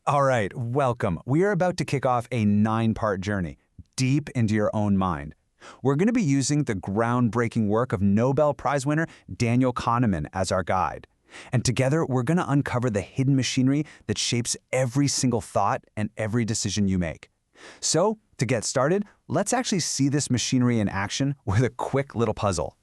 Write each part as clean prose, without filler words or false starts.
All right, welcome. We are about to kick off a 9-part journey deep into your own mind. We're going to be using the groundbreaking work of Nobel Prize winner Daniel Kahneman as our guide. And together, we're going to uncover the hidden machinery that shapes every single thought and every decision you make. So, to get started, let's actually see this machinery in action with a quick little puzzle.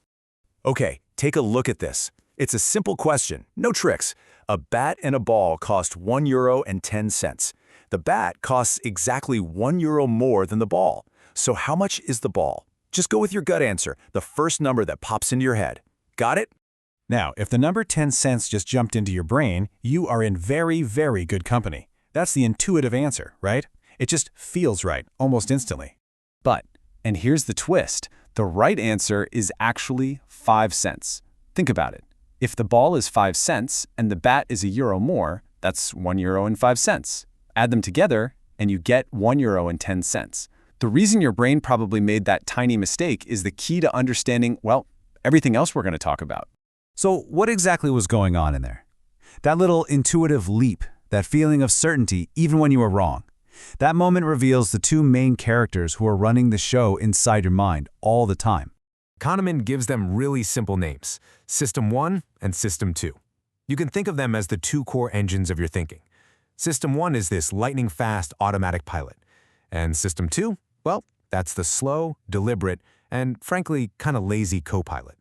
Okay, take a look at this. It's a simple question, no tricks. A bat and a ball cost €1.10. The bat costs exactly €1 more than the ball. So how much is the ball? Just go with your gut answer, the first number that pops into your head. Got it? Now, if the number 10 cents just jumped into your brain, you are in very, very good company. That's the intuitive answer, right? It just feels right, almost instantly. But, and here's the twist, the right answer is actually 5 cents. Think about it. If the ball is 5 cents and the bat is €1 more, that's €1.05. Add them together and you get €1.10. The reason your brain probably made that tiny mistake is the key to understanding, well, everything else we're going to talk about. So what exactly was going on in there? That little intuitive leap, that feeling of certainty even when you were wrong. That moment reveals the two main characters who are running the show inside your mind all the time. Kahneman gives them really simple names, System 1 and System 2. You can think of them as the two core engines of your thinking. System 1 is this lightning-fast automatic pilot. And System 2, well, that's the slow, deliberate, and frankly, kind of lazy co-pilot.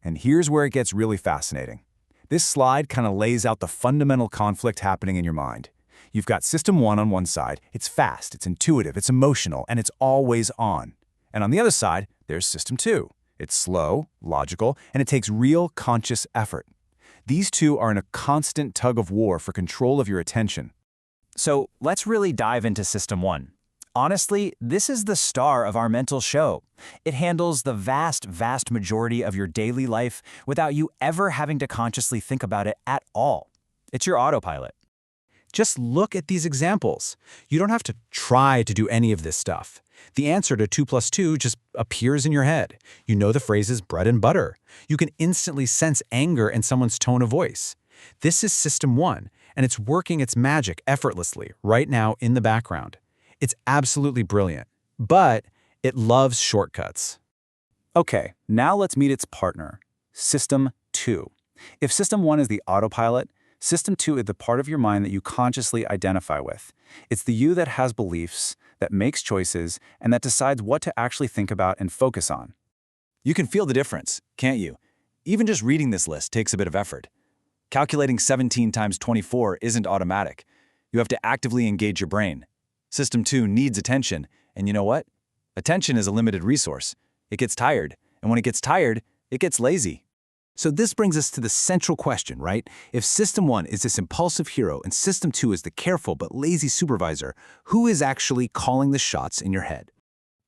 And here's where it gets really fascinating. This slide kind of lays out the fundamental conflict happening in your mind. You've got System 1 on one side. It's fast, it's intuitive, it's emotional, and it's always on. And on the other side, there's System 2. It's slow, logical, and it takes real conscious effort. These two are in a constant tug of war for control of your attention. So let's really dive into System 1. Honestly, this is the star of our mental show. It handles the vast majority of your daily life without you ever having to consciously think about it at all. It's your autopilot. Just look at these examples. You don't have to try to do any of this stuff. The answer to 2 + 2 just appears in your head. You know the phrases bread and butter. You can instantly sense anger in someone's tone of voice. This is System 1, and it's working its magic effortlessly right now in the background. It's absolutely brilliant, but it loves shortcuts. Okay, now let's meet its partner, System 2. If System 1 is the autopilot, System 2 is the part of your mind that you consciously identify with. It's the you that has beliefs, that makes choices, and that decides what to actually think about and focus on. You can feel the difference, can't you? Even just reading this list takes a bit of effort. Calculating 17 times 24 isn't automatic. You have to actively engage your brain. System 2 needs attention, and you know what? Attention is a limited resource. It gets tired, and when it gets tired, it gets lazy. So this brings us to the central question, right? If System 1 is this impulsive hero and System 2 is the careful but lazy supervisor, who is actually calling the shots in your head?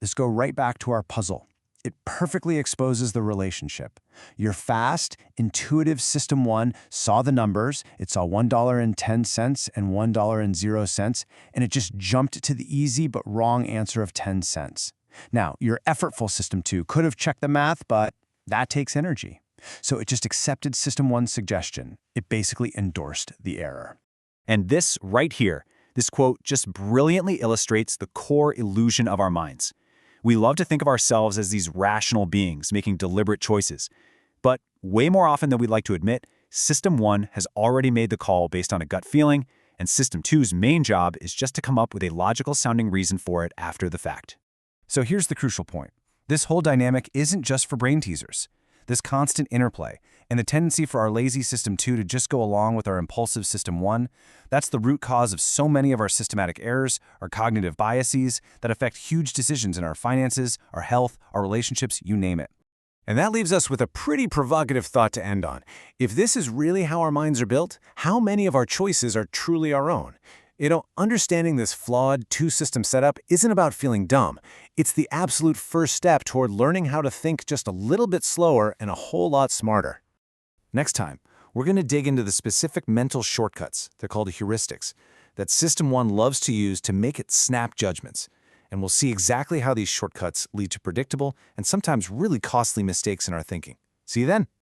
Let's go right back to our puzzle. It perfectly exposes the relationship. Your fast, intuitive System 1 saw the numbers. It saw $1.10 and $1.00, and it just jumped to the easy but wrong answer of 10 cents. Now, your effortful System 2 could have checked the math, but that takes energy. So it just accepted System 1's suggestion. It basically endorsed the error. And this right here, this quote just brilliantly illustrates the core illusion of our minds. We love to think of ourselves as these rational beings making deliberate choices. But way more often than we'd like to admit, System 1 has already made the call based on a gut feeling, and System 2's main job is just to come up with a logical-sounding reason for it after the fact. So here's the crucial point. This whole dynamic isn't just for brain teasers. This constant interplay and the tendency for our lazy System 2 to just go along with our impulsive System 1, that's the root cause of so many of our systematic errors, our cognitive biases that affect huge decisions in our finances, our health, our relationships, you name it. And that leaves us with a pretty provocative thought to end on. If this is really how our minds are built, how many of our choices are truly our own? Understanding this flawed two-system setup isn't about feeling dumb. It's the absolute first step toward learning how to think just a little bit slower and a whole lot smarter. Next time, we're going to dig into the specific mental shortcuts, they're called heuristics, that System 1 loves to use to make it snap judgments. And we'll see exactly how these shortcuts lead to predictable and sometimes really costly mistakes in our thinking. See you then.